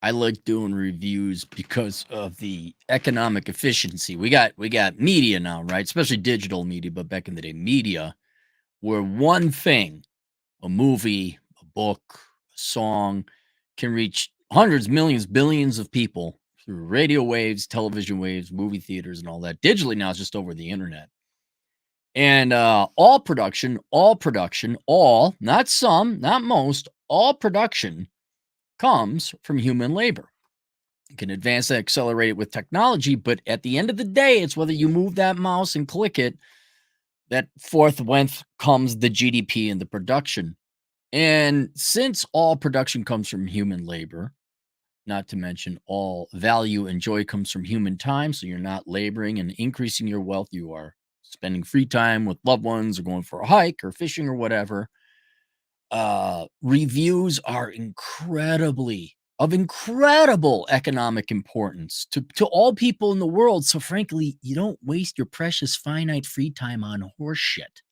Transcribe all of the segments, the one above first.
I like doing reviews because of the economic efficiency. We got media now, right? Especially digital media, but back in the day, media where one thing, a movie, a book, a song, can reach hundreds, millions, billions of people through radio waves, television waves, movie theaters, and all that. Digitally now, it's just over the internet. And all, not some, not most, all production comes from human labor. You can advance and accelerate it with technology, but at the end of the day, it's whether you move that mouse and click it, that forthwith comes the GDP and the production. And since all production comes from human labor, not to mention all value and joy comes from human time, so you're not laboring and increasing your wealth, you are spending free time with loved ones or going for a hike or fishing or whatever. Reviews are incredible economic importance to all people in the world. So frankly, you don't waste your precious finite free time on horse shit.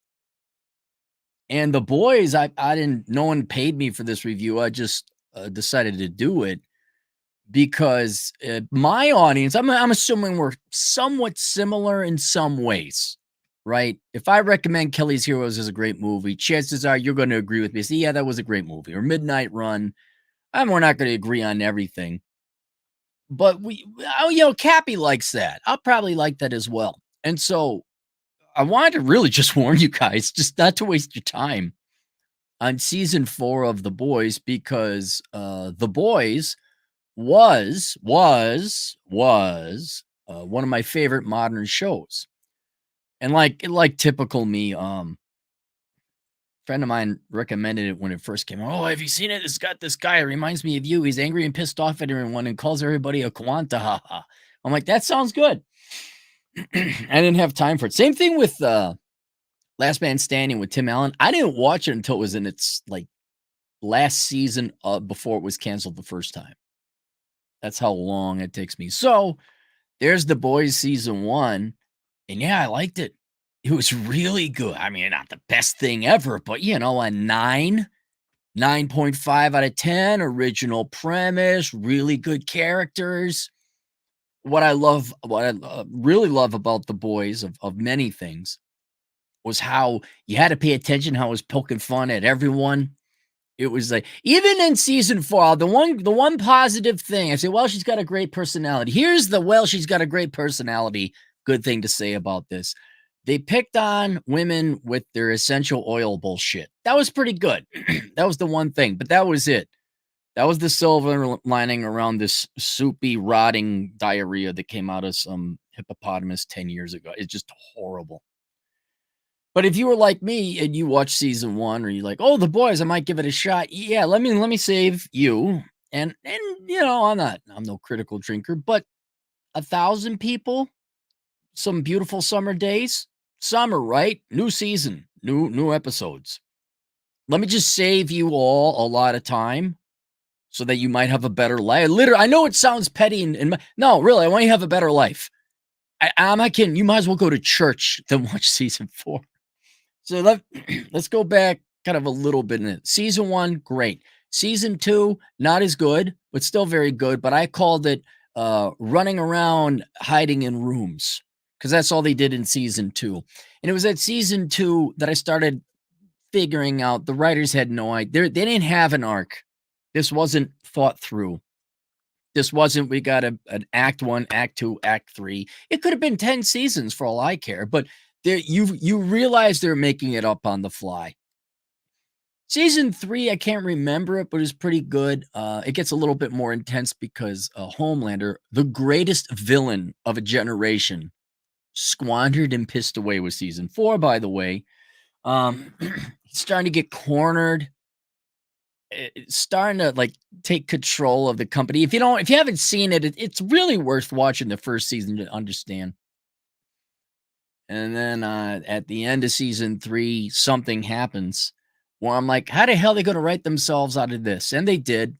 And the boys, I didn't. No one paid me for this review. I just decided to do it because my audience. I'm assuming we're somewhat similar in some ways, right? If I recommend Kelly's Heroes as a great movie, chances are you're going to agree with me. Say, yeah, that was a great movie. Or Midnight Run. We're not going to agree on everything, but Cappy likes that. I'll probably like that as well. And so I wanted to really just warn you guys, just not to waste your time on season 4 of The Boys because The Boys was one of my favorite modern shows. And like typical me, friend of mine recommended it when it first came out. Oh, have you seen it? It's got this guy. It reminds me of you. He's angry and pissed off at everyone and calls everybody a Quanta. Ha. I'm like, that sounds good. I didn't have time for it. Same thing with Last Man Standing with Tim Allen. I didn't watch it until it was in its last season before it was canceled the first time. That's how long it takes me. So there's The Boys season 1. And yeah, I liked it. It was really good. I mean, not the best thing ever, but a 9.5 out of 10, original premise, really good characters. What I really love about The Boys of many things was how you had to pay attention, how it was poking fun at everyone. It was like, even in season 4, the one positive thing, I say, well, she's got a great personality. Here's she's got a great personality. Good thing to say about this. They picked on women with their essential oil bullshit. That was pretty good. That was the one thing, but that was it. That was the silver lining around this soupy, rotting diarrhea that came out of some hippopotamus 10 years ago. It's just horrible. But if you were like me and you watched season 1, or you're like, oh, The Boys, I might give it a shot. Yeah, let me save you. And I'm no critical drinker, but 1,000 people, some beautiful summer days, summer, right? New season, new episodes. Let me just save you all a lot of time so that you might have a better life. Literally, I know it sounds petty, no, really, I want you to have a better life. I'm not kidding. You might as well go to church than watch season 4. So let's go back kind of a little bit in it. Season 1, great. Season 2, not as good, but still very good. But I called it running around hiding in rooms because that's all they did in season 2. And it was at season 2 that I started figuring out the writers had no idea. They didn't have an arc. This wasn't thought through. This wasn't, we got an act 1, act 2, act 3. It could have been 10 seasons for all I care, but you realize they're making it up on the fly. Season 3, I can't remember it, but it's pretty good. It gets a little bit more intense because Homelander, the greatest villain of a generation, squandered and pissed away with season 4, by the way. He's starting to get cornered. It's starting to take control of the company. If you haven't seen it, it's really worth watching the first season to understand. And then at the end of season 3, something happens where I'm like, how the hell are they going to write themselves out of this? And they did,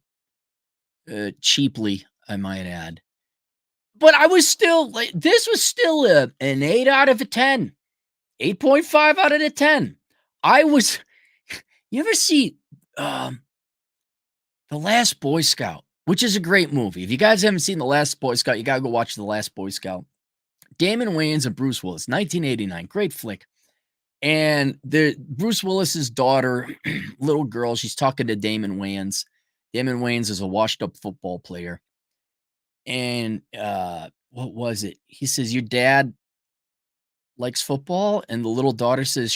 cheaply, I might add. But I was still this was still an 8 out of a 10, 8.5 out of a 10. You ever see The Last Boy Scout which is a great movie. If you guys haven't seen The Last Boy Scout, you gotta go watch The Last Boy Scout. Damon Wayans and Bruce Willis, 1989, great flick. And the Bruce Willis's daughter, little girl, she's talking to Damon Wayans. Damon Wayans is a washed-up football player. And what was it? He says, "Your dad likes football?" And the little daughter says,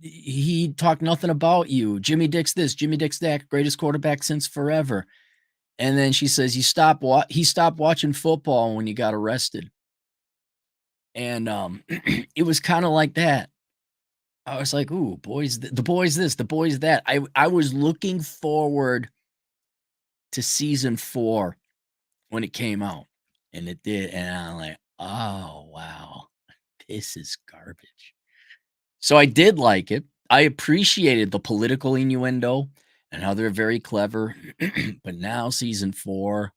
he talked nothing about you. Jimmy Dick's this, Jimmy Dick's that, greatest quarterback since forever. And then she says, he stopped watching football when you got arrested." And it was kind of like that. I was like, "Ooh, boys, the boys this, the boys that." I was looking forward to season 4 when it came out, and it did, and I'm like, "Oh, wow. This is garbage." So I did like it. I appreciated the political innuendo and how they're very clever. But now season 4,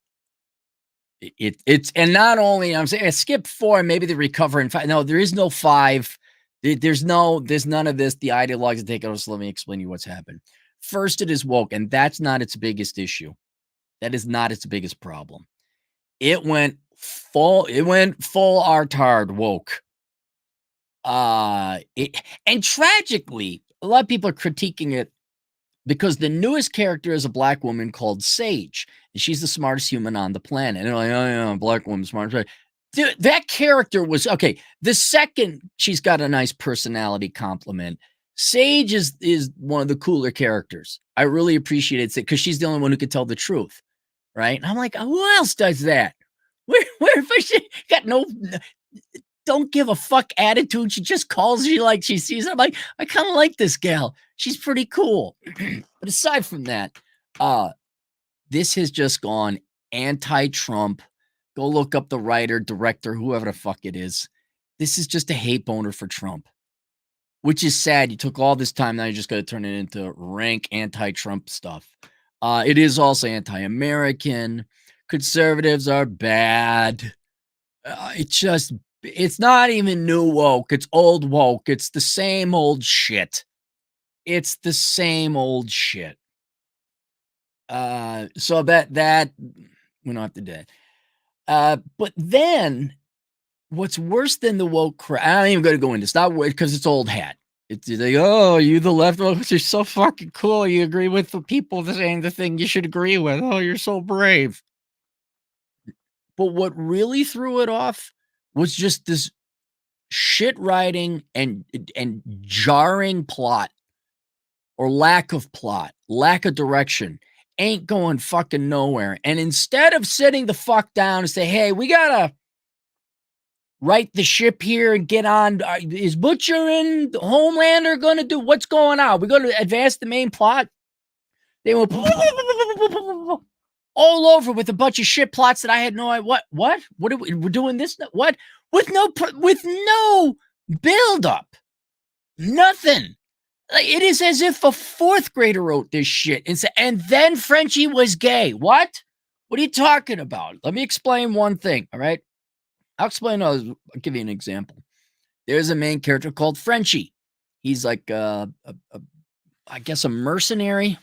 it's and not only I'm saying I skipped 4, maybe the recover in 5. No, there is no 5. There's none of this. The ideologues take it. So let me explain you what's happened. First, it is woke, and that's not its biggest issue. That is not its biggest problem. It went full artard woke. And tragically, a lot of people are critiquing it because the newest character is a black woman called Sage, and she's the smartest human on the planet. And they're like, "Oh yeah, black woman, smart." Dude, that character was okay. The second she's got a nice personality compliment, Sage is one of the cooler characters. I really appreciate it because she's the only one who could tell the truth, right? And I'm like, who else does that? Where if she got no don't give a fuck attitude. She just calls you like she sees her. I'm like, I kind of like this gal. She's pretty cool. But aside from that, this has just gone anti-Trump. Go look up the writer, director, whoever the fuck it is. This is just a hate boner for Trump, which is sad. You took all this time. Now you're just going to turn it into rank anti-Trump stuff. It is also anti-American. Conservatives are bad. It's not even new woke. It's old woke. It's the same old shit. It's the same old shit. So that we don't have to do that. But then what's worse than the woke crap? I ain't even going to go into this. Not because it's old hat. It's like, oh, you the left, oh, you're so fucking cool. You agree with the people saying the thing you should agree with. Oh, you're so brave. But what really threw it off was just this shit writing and jarring plot or lack of plot, lack of direction, ain't going fucking nowhere. And instead of sitting the fuck down and say, "Hey, we gotta right the ship here and get on," is Butcher and Homelander gonna do what's going on? We're gonna advance the main plot. They went all over with a bunch of shit plots that I had no idea. What are we're doing this? What with no build up, nothing. Like, it is as if a fourth grader wrote this shit and then Frenchie was gay. What? What are you talking about? Let me explain one thing. All right, I'll give you an example. There's a main character called Frenchie. He's like I guess a mercenary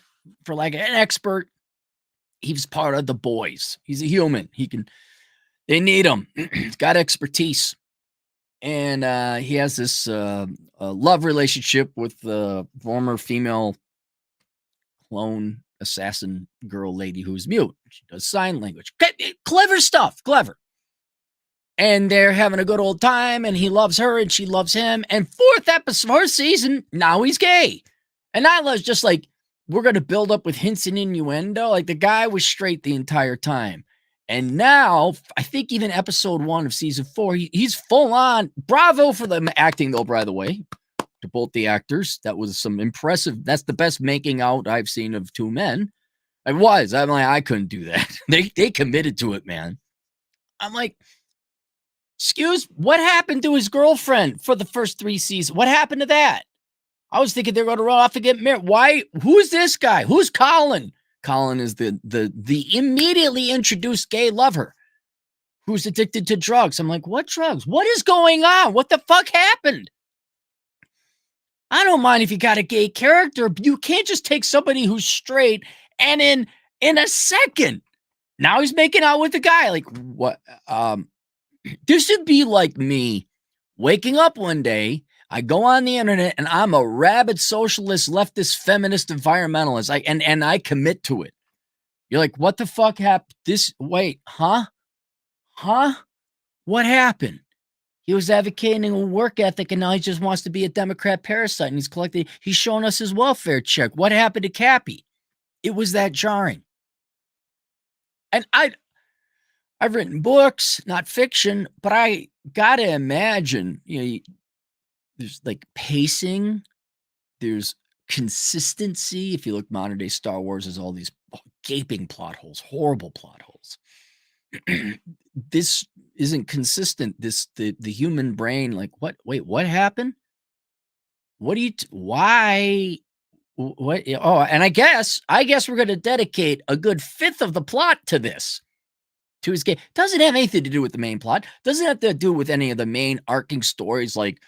for like an expert. He's part of the boys. He's a human. They need him. He's got expertise. And he has this love relationship with the former female clone assassin girl lady who's mute. She does sign language. Clever stuff. Clever. And they're having a good old time, and he loves her, and she loves him. And fourth episode, first season, now he's gay. And that was just like, we're going to build up with hints and innuendo. Like, the guy was straight the entire time. And now, I think even episode 1 of season 4, he's full on. Bravo for the acting, though, by the way, to both the actors. That was some impressive. That's the best making out I've seen of two men. It was. I'm like, I couldn't do that. They committed to it, man. I'm like, what happened to his girlfriend for the first 3 seasons? What happened to that? I was thinking they're going to run off and get married. Why? Who's this guy? Who's Colin? Colin is the immediately introduced gay lover who's addicted to drugs. I'm like, what drugs? What is going on? What the fuck happened? I don't mind if you got a gay character, but you can't just take somebody who's straight and in a second Now he's making out with the guy. Like, what? This would be like me waking up one day. I go on the internet and I'm a rabid socialist, leftist, feminist, environmentalist. And I commit to it. You're like, what the fuck happened? Wait, huh? Huh? What happened? He was advocating a work ethic and now he just wants to be a Democrat parasite and he's showing us his welfare check. What happened to Cappy? It was that jarring. And I've written books, not fiction, but I gotta imagine, there's like pacing, there's consistency. If you look modern day Star Wars, there's all these gaping plot holes, horrible plot holes. This isn't consistent. The human brain, like, what? Wait, what happened? What do you? Why? What? Oh, and I guess we're going to dedicate a good fifth of the plot to this. To his game. Doesn't have anything to do with the main plot. Doesn't have to do with any of the main arcing stories like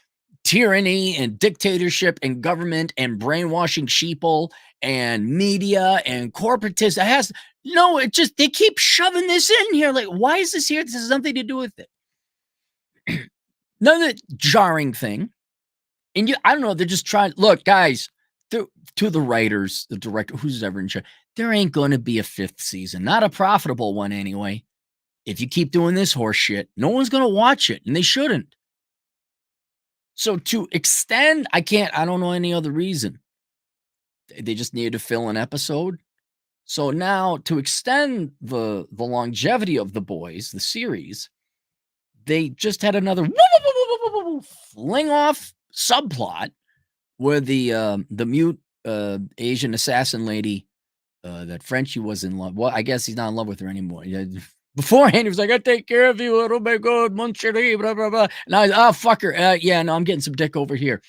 tyranny and dictatorship and government and brainwashing sheeple and media and corporatism. It just, they keep shoving this in here. Like, why is this here? This has nothing to do with it. Another jarring thing. And I don't know, they're just trying, look, guys, to the writers, the director, who's ever in charge, there ain't going to be a fifth season. Not a profitable one anyway. If you keep doing this horse shit, no one's going to watch it, and they shouldn't. So to extend, I don't know any other reason. They just needed to fill an episode. So now to extend the longevity of The Boys, the series, they just had another fling off subplot where the mute Asian assassin lady, that Frenchie was in love. Well, I guess he's not in love with her anymore. Beforehand, he was like, I take care of you. Oh my God, mon chéri, blah, blah, blah. Now, fuck her. Yeah, no, I'm getting some dick over here.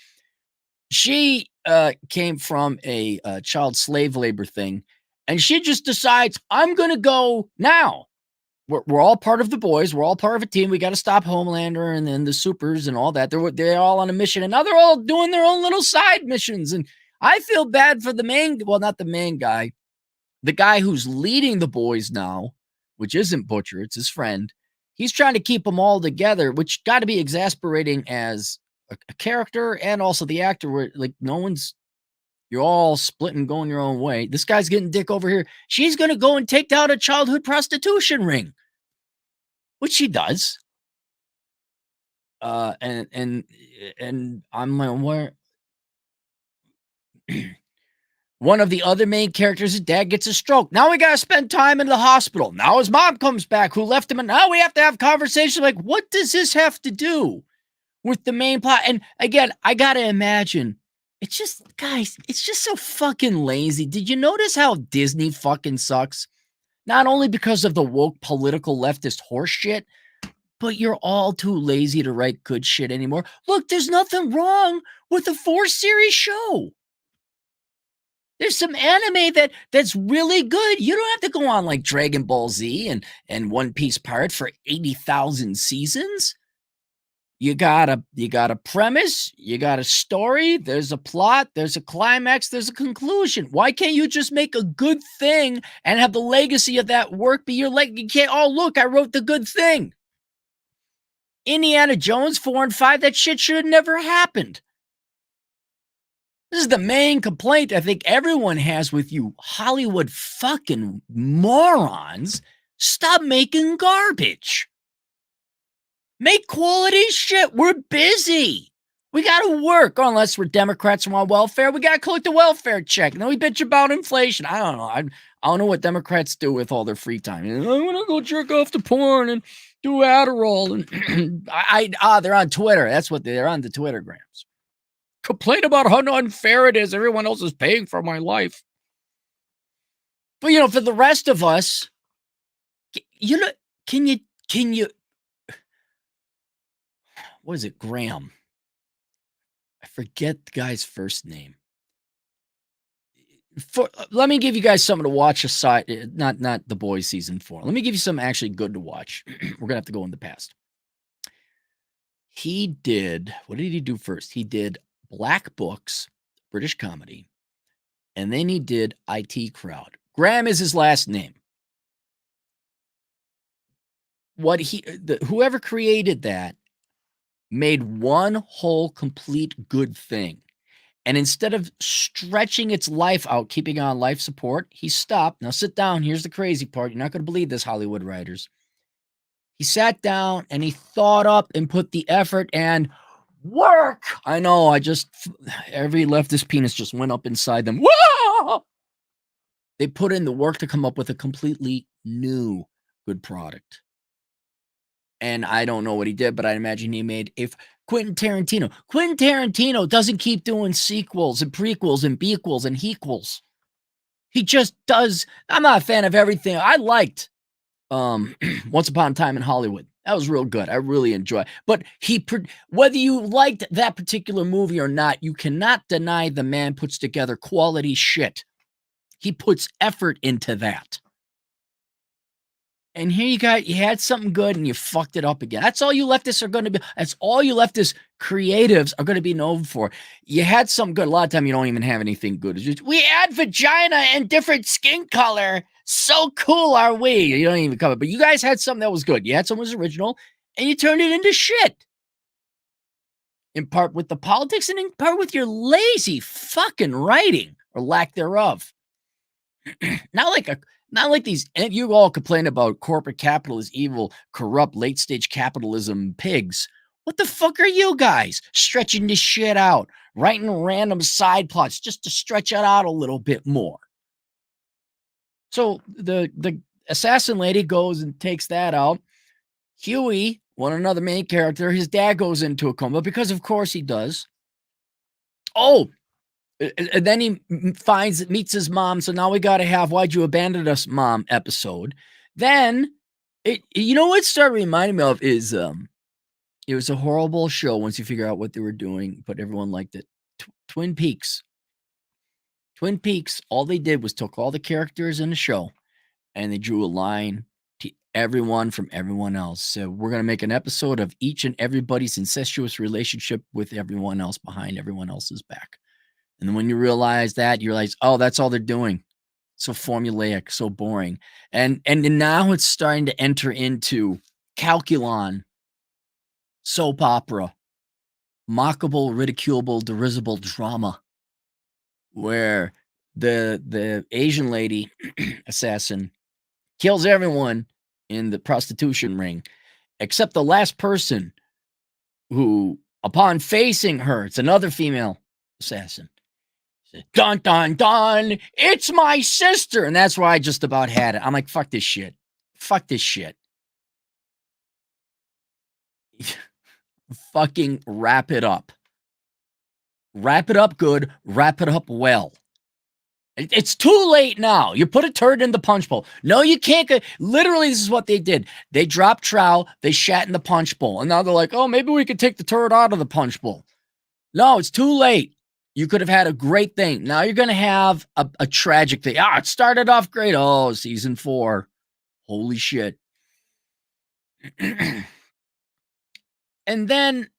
She came from a child slave labor thing, and she just decides, I'm going to go now. We're all part of The Boys. We're all part of a team. We got to stop Homelander and then the supers and all that. They're all on a mission, and now they're all doing their own little side missions. And I feel bad for not the main guy, the guy who's leading The Boys now, which isn't Butcher, it's his friend. He's trying to keep them all together, which got to be exasperating as a character and also the actor, where like you're all splitting, going your own way. This guy's getting dick over here. She's going to go and take down a childhood prostitution ring, which she does. And I'm like, where? One of the other main characters, his dad gets a stroke. Now we got to spend time in the hospital. Now his mom comes back, who left him, and now we have to have conversation. Like, what does this have to do with the main plot? And again, I got to imagine, it's just, guys, it's just so fucking lazy. Did you notice how Disney fucking sucks? Not only because of the woke political leftist horse shit, but you're all too lazy to write good shit anymore. Look, there's nothing wrong with a 4-series show. There's some anime that's really good. You don't have to go on like Dragon Ball Z and One Piece Pirate for 80,000 seasons. You got a premise, you got a story, there's a plot, there's a climax, there's a conclusion. Why can't you just make a good thing and have the legacy of that work be your legacy? You can't, oh, look, I wrote the good thing. Indiana Jones 4 and 5, that shit should have never happened. This is the main complaint I think everyone has with you Hollywood fucking morons. Stop making garbage. Make quality shit. We're busy. We got to work, unless we're Democrats and want welfare. We got to collect the welfare check. And then we bitch about inflation. I don't know. I don't know what Democrats do with all their free time. I want to go jerk off to porn and do Adderall. And they're on Twitter. That's what they're on, the Twittergrams. Complain about how unfair it is. Everyone else is paying for my life. But, for the rest of us, can you, what is it, Graham? I forget the guy's first name. Let me give you guys something to watch aside, not The Boys season 4. Let me give you something actually good to watch. We're going to have to go in the past. What did he do first? He did Black Books, British comedy, and then he did IT Crowd. Graham is his last name. whoever created that made one whole complete good thing. And instead of stretching its life out, keeping it on life support, he stopped. Now sit down. Here's the crazy part. You're not going to believe this, Hollywood writers. He sat down and he thought up and put the effort and work. I know. Every leftist penis just went up inside them. Whoa! They put in the work to come up with a completely new good product. And I don't know what he did, but I imagine he made if Quentin Tarantino doesn't keep doing sequels and prequels and bequels and hequels. He just does. I'm not a fan of everything. I liked Once Upon a Time in Hollywood. That was real good. I really enjoy it. But whether you liked that particular movie or not, you cannot deny the man puts together quality shit. He puts effort into that. And here you had something good and you fucked it up again. That's all you leftists are going to be. That's all you leftist creatives are going to be known for. You had something good. A lot of time you don't even have anything good. It's just, we add vagina and different skin color. So cool are we? You don't even cover it. But you guys had something that was good. You had something that was original and you turned it into shit. In part with the politics and in part with your lazy fucking writing or lack thereof. Not like these, and you all complain about corporate capital is evil, corrupt, late stage capitalism pigs. What the fuck are you guys stretching this shit out, writing random side plots just to stretch it out a little bit more? So the assassin lady goes and takes that out. Huey, another main character, his dad goes into a coma because of course he does. Oh, and then he meets his mom. So now we got to have "Why'd You Abandon Us, Mom" episode. Then you know what started reminding me of is it was a horrible show once you figure out what they were doing, but everyone liked it. Twin Peaks. Twin Peaks. All they did was took all the characters in the show and they drew a line to everyone from everyone else. So we're gonna make an episode of each and everybody's incestuous relationship with everyone else behind everyone else's back. And then when you realize that, you realize, oh, that's all they're doing. So formulaic, so boring. And now it's starting to enter into calculon, soap opera, mockable, ridiculable, derisible drama, where the Asian lady assassin kills everyone in the prostitution ring, except the last person who, upon facing her, it's another female assassin. Dun, dun, dun. It's my sister. And that's where I just about had it. I'm like, fuck this shit. Fuck this shit. Fucking wrap it up. Wrap it up good. Wrap it up well. It's too late now. You put a turd in the punch bowl. No, you can't. Literally, this is what they did. They dropped trowel. They shat in the punch bowl. And now they're like, oh, maybe we could take the turd out of the punch bowl. No, it's too late. You could have had a great thing. Now you're going to have a tragic thing. It started off great. Oh, season 4. Holy shit. And then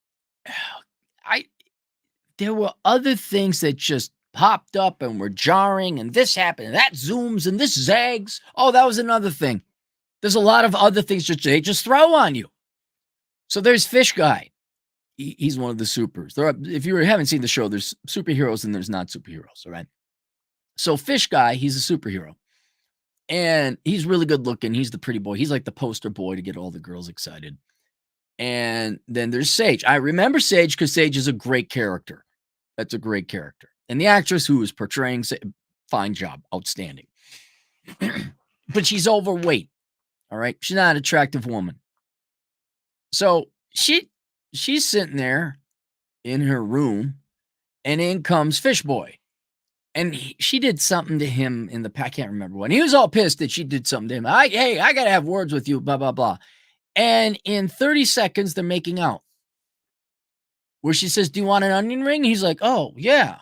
there were other things that just popped up and were jarring, and this happened, and that zooms, and this zags. Oh, that was another thing. There's a lot of other things that they just throw on you. So there's Fish Guy. He's one of the supers. If you haven't seen the show, there's superheroes and there's not superheroes, all right? So Fish Guy, he's a superhero. And he's really good looking. He's the pretty boy. He's like the poster boy to get all the girls excited. And then there's Sage. I remember Sage because Sage is a great character. That's a great character. And the actress who is portraying, fine job, outstanding. But she's overweight, all right? She's not an attractive woman. So she's sitting there in her room, and in comes Fish Boy. And she did something to him in the, I can't remember what. And he was all pissed that she did something to him. Hey, I got to have words with you, blah, blah, blah. And in 30 seconds, they're making out. Where she says, do you want an onion ring? He's like, oh, yeah.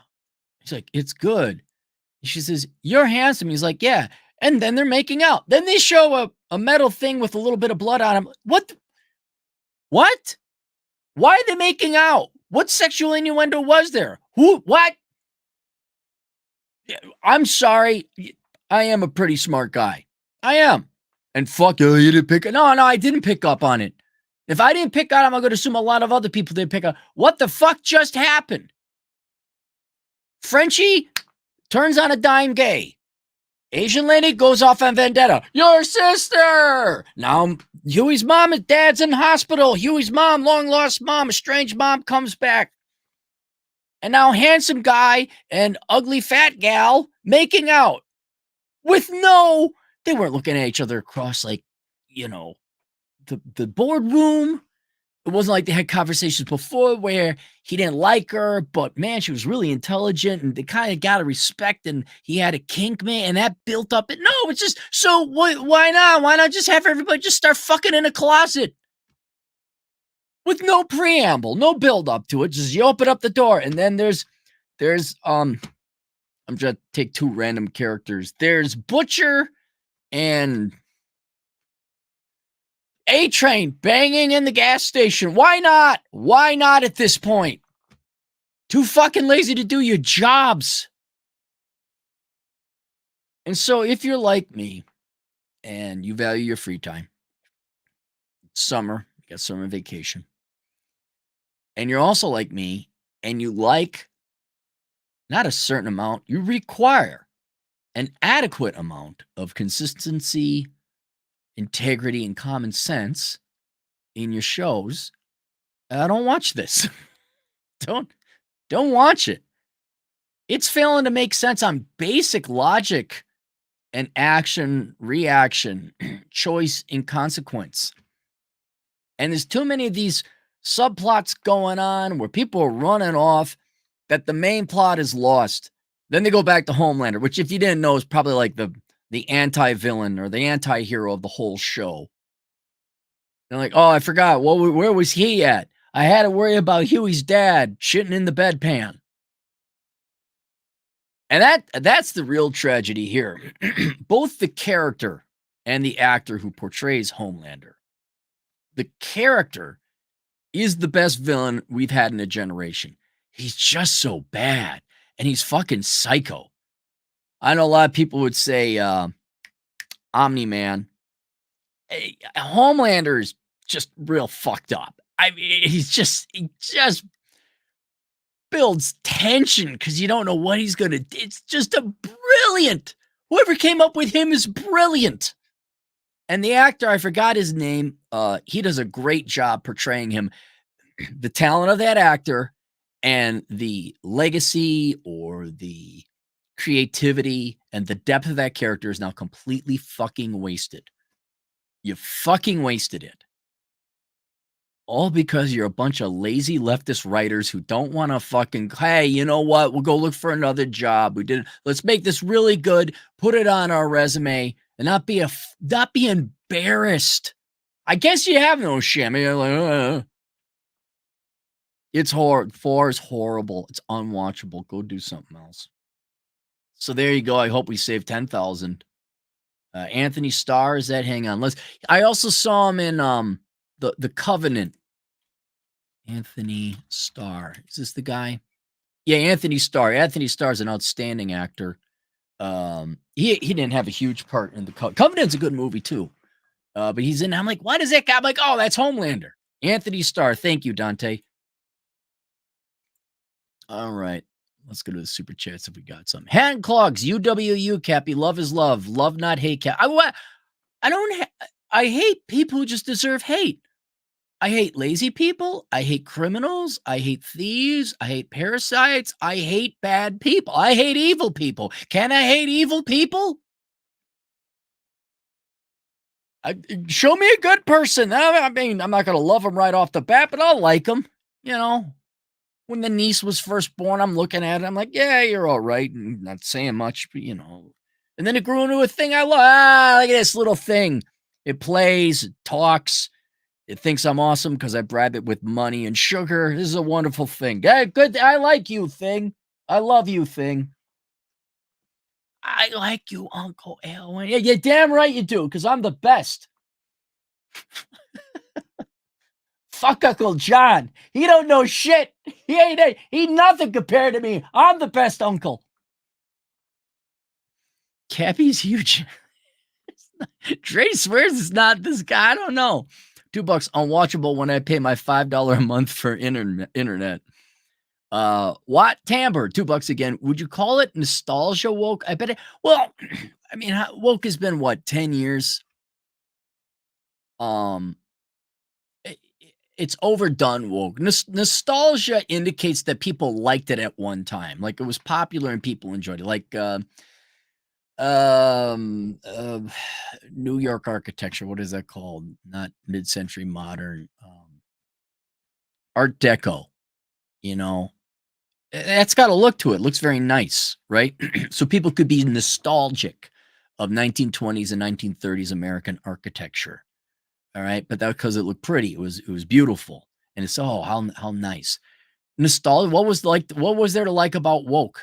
He's like, it's good. She says, you're handsome. He's like, yeah. And then they're making out. Then they show a metal thing with a little bit of blood on him. What? What? Why are they making out? What sexual innuendo was there? Who? What? I'm sorry. I am a pretty smart guy. I am. And fuck you, you didn't pick it. No, I didn't pick up on it. If I didn't pick on him, I'm going to assume a lot of other people didn't pick up. What the fuck just happened? Frenchie turns on a dime gay. Asian lady goes off on vendetta. Your sister! Now, Huey's mom and dad's in the hospital. Huey's mom, long lost mom, estranged mom, comes back. And now handsome guy and ugly fat gal making out. With they weren't looking at each other across like, the boardroom. It wasn't like they had conversations before where he didn't like her, but man, she was really intelligent and they kind of got to respect and he had a kink, man, and that built up. No, it's just, so why not? Why not just have everybody just start fucking in a closet? With no preamble, no build up to it. Just you open up the door and then there's I'm trying to take two random characters. There's Butcher and A-Train banging in the gas station. Why not? Why not at this point? Too fucking lazy to do your jobs. And so if you're like me and you value your free time, it's summer, you got summer vacation, and you're also like me and you like not a certain amount, you require an adequate amount of consistency, integrity, and common sense in your shows, don't watch this. Don't watch it. It's failing to make sense on basic logic and action, reaction, choice, and consequence. And there's too many of these subplots going on where people are running off that the main plot is lost. Then they go back to Homelander, which if you didn't know is probably like the anti-villain or the anti-hero of the whole show. They're like, oh, I forgot. Well, where was he at? I had to worry about Huey's dad shitting in the bedpan. And that's the real tragedy here. Both the character and the actor who portrays Homelander. The character is the best villain we've had in a generation. He's just so bad. And he's fucking psycho. I know a lot of people would say Omni-Man. Homelander is just real fucked up. I mean, he just builds tension because you don't know what he's going to do. It's just a brilliant. Whoever came up with him is brilliant. And the actor, I forgot his name. He does a great job portraying him. The talent of that actor and the legacy or the creativity and the depth of that character is now completely fucking wasted. You fucking wasted it. All because you're a bunch of lazy leftist writers who don't want to fucking, hey, you know what? We'll go look for another job. Let's make this really good, put it on our resume, and not be embarrassed. I guess you have no shame. You're like, It's horrible. 4 is horrible. It's unwatchable. Go do something else. So there you go. I hope we saved 10,000. Anthony Starr, is that? Hang on. I also saw him in the Covenant. Anthony Starr. Is this the guy? Yeah, Anthony Starr. Anthony Starr is an outstanding actor. He didn't have a huge part in the Covenant's a good movie too. But he's in. I'm like, why does that guy? I'm like, oh, that's Homelander. Anthony Starr. Thank you, Dante. All right. Let's go to the super chats if we got some. Hand clogs, UWU, Cappy. Love is love. Love not hate, Cap. I hate people who just deserve hate. I hate lazy people. I hate criminals. I hate thieves. I hate parasites. I hate bad people. I hate evil people. Can I hate evil people? Show me a good person. I mean, I'm not going to love them right off the bat, but I'll like them. You know, when the niece was first born, I'm looking at it. I'm like, yeah, you're all right. And not saying much, but you know. And then it grew into a thing I love. Look at this little thing. It plays, it talks. It thinks I'm awesome because I bribe it with money and sugar. This is a wonderful thing. Good. I like you, thing. I love you, thing. I like you, Uncle Alwyn. Yeah, you're damn right you do, because I'm the best. Fuck Uncle John. He don't know shit. He nothing compared to me. I'm the best uncle. Cappy's huge. Dre swears it's not this guy. I don't know. $2 unwatchable when I pay my $5 a month for internet. Watt Timber, $2 again. Would you call it nostalgia woke? I bet it. Well, I mean, woke has been what, 10 years? Um, it's overdone woke. Nostalgia indicates that people liked it at one time. Like it was popular and people enjoyed it. Like um uh, New York architecture. What is that called? Not mid-century modern. Art Deco, you know. That's got a look to it. Looks very nice, right? So people could be nostalgic of 1920s and 1930s American architecture. All right, but that because it looked pretty. It was beautiful, and it's how nice. Nostalgia. What was there to like about woke?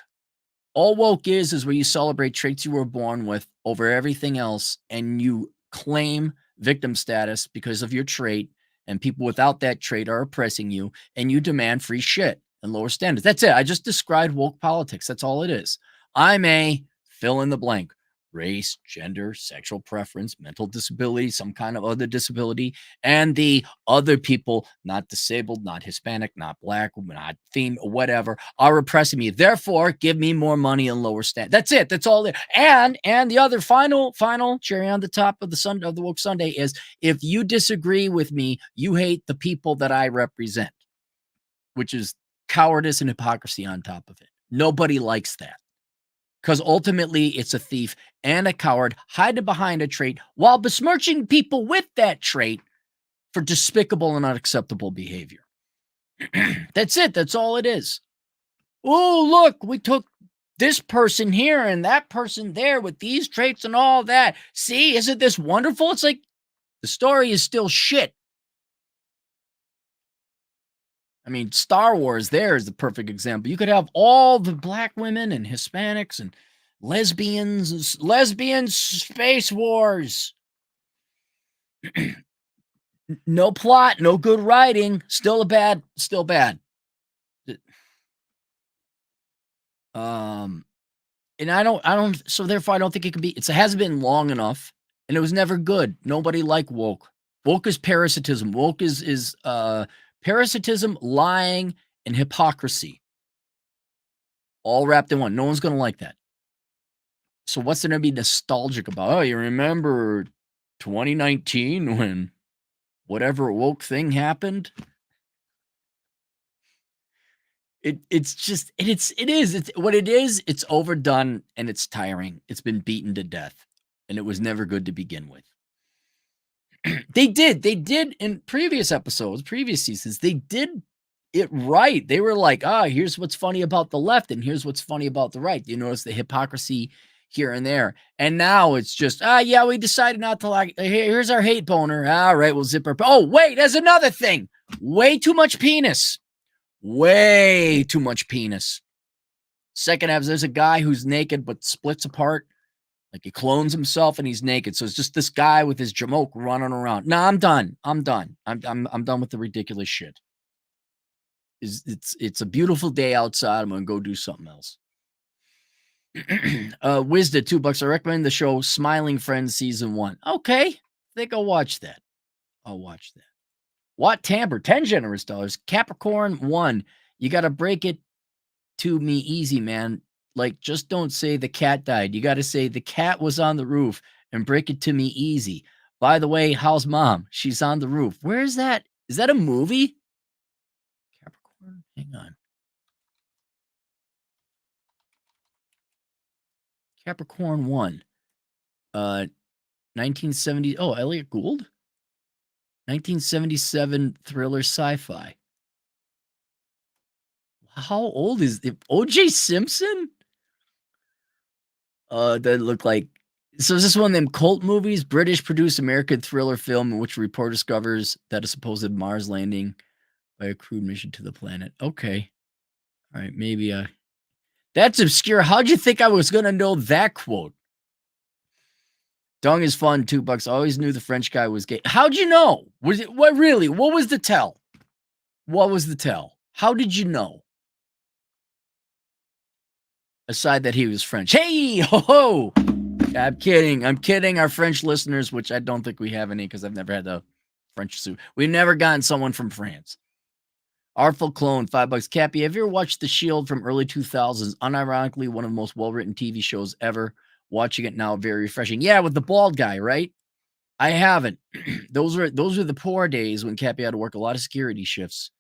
All woke is where you celebrate traits you were born with over everything else, and you claim victim status because of your trait, and people without that trait are oppressing you, and you demand free shit and lower standards. That's it. I just described woke politics. That's all it is. I'm a fill in the blank. Race, gender, sexual preference, mental disability, some kind of other disability, and the other people, not disabled, not Hispanic, not black, not female, whatever, are oppressing me. Therefore, give me more money and lower standards. That's it. That's all there. And the other final cherry on the top of the woke Sunday is if you disagree with me, you hate the people that I represent, which is cowardice and hypocrisy on top of it. Nobody likes that. Because ultimately it's a thief and a coward hiding behind a trait while besmirching people with that trait for despicable and unacceptable behavior. That's it. That's all it is. Oh, look, we took this person here and that person there with these traits and all that. See, isn't this wonderful? It's like the story is still shit. I mean, Star Wars there is the perfect example. You could have all the black women and Hispanics and lesbians, space wars. No plot, no good writing, still bad. And I don't, so therefore I don't think it could be, it hasn't been long enough and it was never good. Nobody liked woke. Woke is parasitism. Woke is parasitism, lying, and hypocrisy. All wrapped in one. No one's going to like that. So what's there to be nostalgic about? Oh, you remember 2019 when whatever woke thing happened? It's what it is. It's overdone and it's tiring. It's been beaten to death, and it was never good to begin with. They did in previous episodes, previous seasons, they did it right. They were like, here's what's funny about the left, and here's what's funny about the right. You notice the hypocrisy here and there. And now it's just, yeah, we decided not to like, here's our hate boner. All right, we'll zip our, oh, wait, there's another thing. Way too much penis. Way too much penis. Second half, there's a guy who's naked but splits apart. Like he clones himself and he's naked. So it's just this guy with his jamoke running around. No, I'm done. I'm done with the ridiculous shit. It's a beautiful day outside. I'm gonna go do something else. Wisda, $2. I recommend the show Smiling Friends Season 1. Okay. I think I'll watch that. Watt Timber, 10 generous dollars. Capricorn 1. You gotta break it to me easy, man. Like, just don't say the cat died. You got to say the cat was on the roof and break it to me easy. By the way, how's mom? She's on the roof. Where is that? Is that a movie? Capricorn? Hang on. Capricorn 1. 1970. Oh, Elliot Gould? 1977 thriller sci-fi. How old is it? O.J. Simpson? That look like, so is this one of them cult movies? British produced American thriller film in which a reporter discovers that a supposed Mars landing by a crewed mission to the planet. Okay. All right, maybe that's obscure. How'd you think I was gonna know that quote? Dong is fun, $2. I always knew the French guy was gay. How'd you know? Was it what really? What was the tell? What was the tell? How did you know? Aside that he was French. Hey, ho ho! I'm kidding. I'm kidding. Our French listeners, which I don't think we have any because I've never had a French suit. We've never gotten someone from France. Artful Clone, $5. Cappy, have you ever watched The Shield from early 2000s? Unironically, one of the most well-written TV shows ever. Watching it now, very refreshing. Yeah, with the bald guy, right? I haven't. those are the poor days when Cappy had to work a lot of security shifts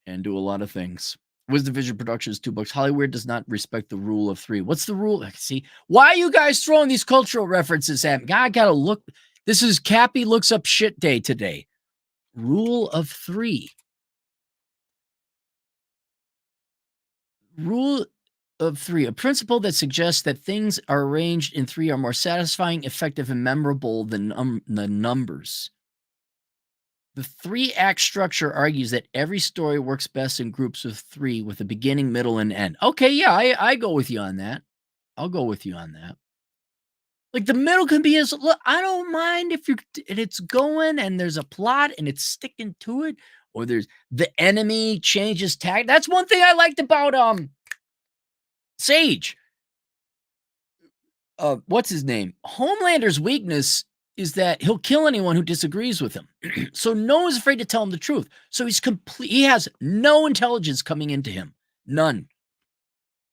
and do a lot of things. Wisdom Vision Productions, $2. Hollywood does not respect the rule of three. What's the rule? See, why are you guys throwing these cultural references at me? I gotta look. This is Cappy looks up shit day today. Rule of three. Rule of three, a principle that suggests that things are arranged in three are more satisfying, effective, and memorable than the numbers. The three-act structure argues that every story works best in groups of three with a beginning, middle, and end. Okay, yeah, I go with you on that. I'll go with you on that. Like the middle can be as look, I don't mind if you're and it's going and there's a plot and it's sticking to it, or there's the enemy changes tag. That's one thing I liked about Sage. What's his name? Homelander's weakness is that he'll kill anyone who disagrees with him. So no one's afraid to tell him the truth. So he has no intelligence coming into him. None.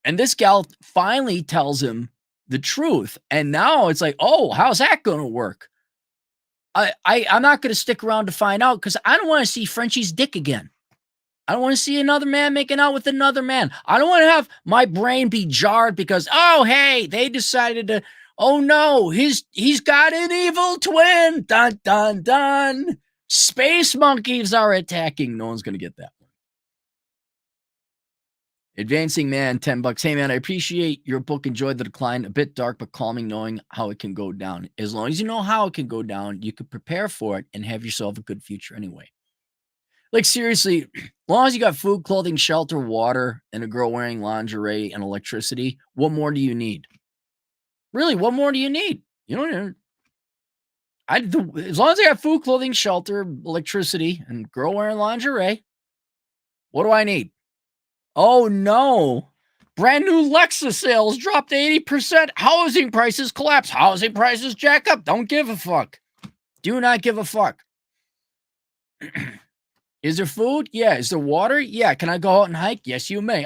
And this gal finally tells him the truth. And now it's like, oh, how's that gonna work? I'm not gonna stick around to find out because I don't want to see Frenchie's dick again. I don't want to see another man making out with another man. I don't want to have my brain be jarred because, oh, hey, they decided to, oh no, he's got an evil twin. Dun, dun, dun. Space monkeys are attacking. No one's going to get that one. Advancing Man, $10. Hey, man, I appreciate your book. Enjoyed the decline. A bit dark, but calming knowing how it can go down. As long as you know how it can go down, you can prepare for it and have yourself a good future anyway. Like, seriously, as long as you got food, clothing, shelter, water, and a girl wearing lingerie and electricity, what more do you need? Really, what more do you need? You don't as long as I got food, clothing, shelter, electricity, and girl wearing lingerie, what do I need? Oh, no. Brand new Lexus sales dropped 80%. Housing prices collapse. Housing prices jack up. Don't give a fuck. Do not give a fuck. Is there food? Yeah. Is there water? Yeah. Can I go out and hike? Yes, you may.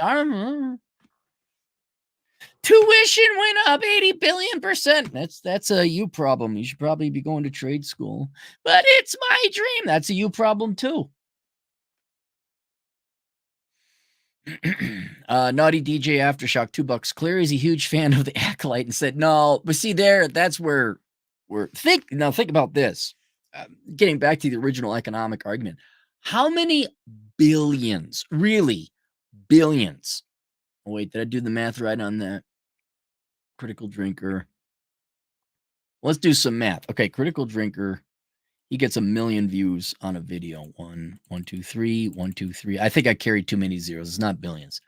Tuition went up 80 billion percent. That's a you problem. You should probably be going to trade school. But it's my dream. That's a you problem too. Naughty DJ Aftershock, $2. Cleary's a huge fan of the Acolyte and said, no, but see that's where think about this. Getting back to the original economic argument. How many billions, really billions? Oh, wait, did I do the math right on that? Critical Drinker. Let's do some math. Okay, Critical Drinker. He gets 1 million views on a video. 1, 1, 2, 3, 1, 2, 3. I think I carried too many zeros. It's not billions.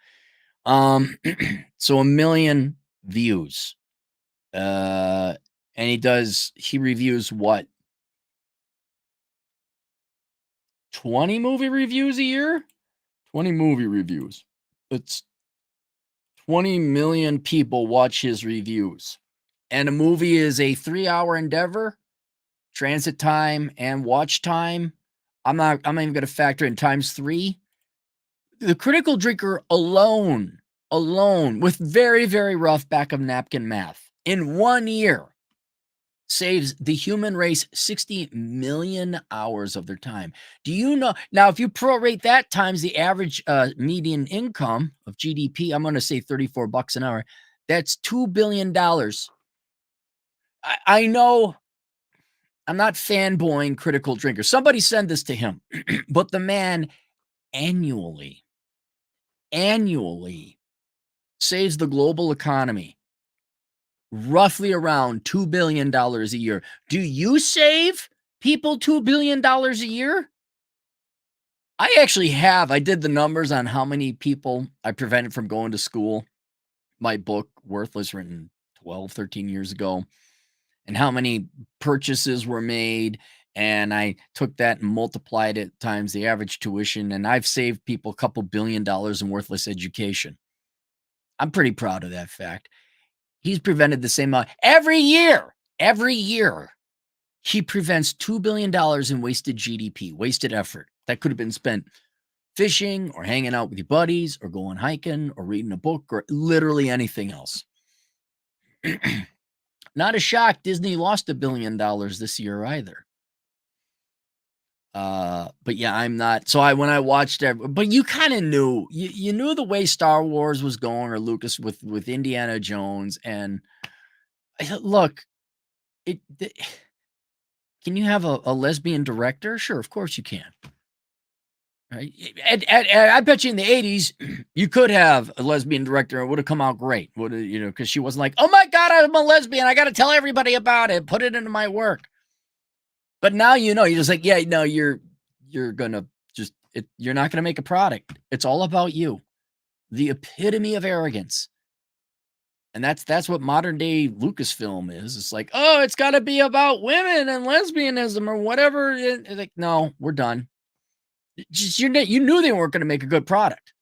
So 1 million views. And he reviews what? 20 movie reviews a year? 20 movie reviews. It's 20 million people watch his reviews. And a movie is a 3-hour endeavor. Transit time and watch time. I'm not even going to factor in times 3. The Critical Drinker alone with very, very rough back of napkin math in 1 year saves the human race 60 million hours of their time. Do you know? Now, if you prorate that times the average median income of GDP, I'm going to say $34 an hour. That's $2 billion. I know I'm not fanboying Critical Drinker. Somebody send this to him. But the man annually saves the global economy roughly around $2 billion a year. Do you save people $2 billion a year? I actually have. I did the numbers on how many people I prevented from going to school. My book, Worthless, written 12, 13 years ago. And how many purchases were made. And I took that and multiplied it times the average tuition. And I've saved people a couple $1 billion in worthless education. I'm pretty proud of that fact. He's prevented the same amount every year. Every year, he prevents $2 billion in wasted GDP, wasted effort that could have been spent fishing or hanging out with your buddies or going hiking or reading a book or literally anything else. Not a shock Disney lost $1 billion this year either. But yeah, I'm not. So when I watched it, but you kind of knew, you knew the way Star Wars was going, or Lucas with Indiana Jones. And look, can you have a lesbian director? Sure, of course you can. Right? And I bet you in the 80s, you could have a lesbian director. It would have come out great. Would have, because she wasn't like, oh my God, I'm a lesbian. I got to tell everybody about it. Put it into my work. But now, you're just like, yeah, no, you're gonna you're not gonna make a product. It's all about you. The epitome of arrogance. And that's what modern day Lucasfilm is. It's like, oh, it's got to be about women and lesbianism or whatever. It's like, no, we're done. You knew they weren't going to make a good product.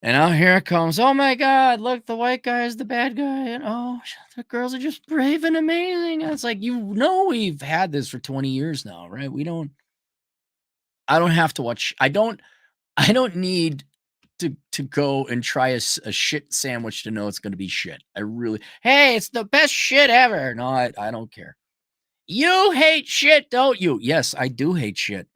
And now here it comes. Oh my God, look, the white guy is the bad guy. And oh, the girls are just brave and amazing. And it's like, we've had this for 20 years now, right? I don't have to watch. I don't need to go and try a shit sandwich to know it's going to be shit. Hey, it's the best shit ever. No, I don't care. You hate shit, don't you? Yes, I do hate shit.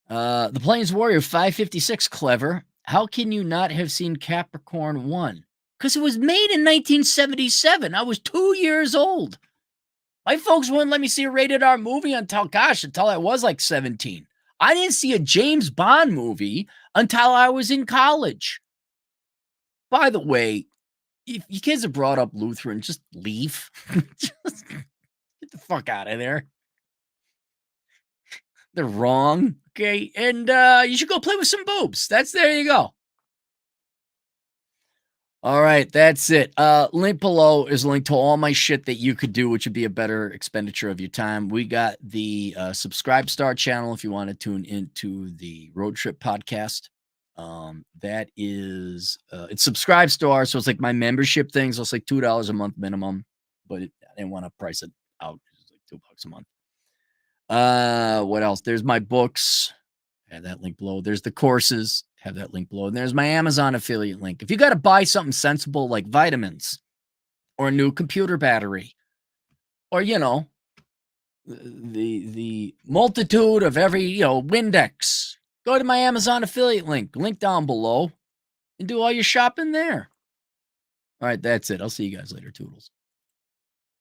The Plains Warrior 556, clever. How can you not have seen Capricorn 1? Because it was made in 1977. I was 2 years old. My folks wouldn't let me see a rated R movie until I was like 17. I didn't see a James Bond movie until I was in college. By the way, if you kids are brought up Lutheran, just leave. Just get the fuck out of there. They're wrong. Okay. And you should go play with some boobs. There you go. All right, that's it. Link below is a link to all my shit that you could do, which would be a better expenditure of your time. We got the Subscribe Star channel if you want to tune into the Road Trip podcast. That is it's Subscribe Star, so it's like my membership thing. So it's like $2 a month minimum, but I didn't want to price it out. It's like $2 a month. What else? There's my books. Have that link below. There's the courses. Have that link below. And there's my Amazon affiliate link. If you got to buy something sensible like vitamins or a new computer battery or, the multitude of every, Windex, go to my Amazon affiliate link down below, and do all your shopping there. All right, that's it. I'll see you guys later. Toodles.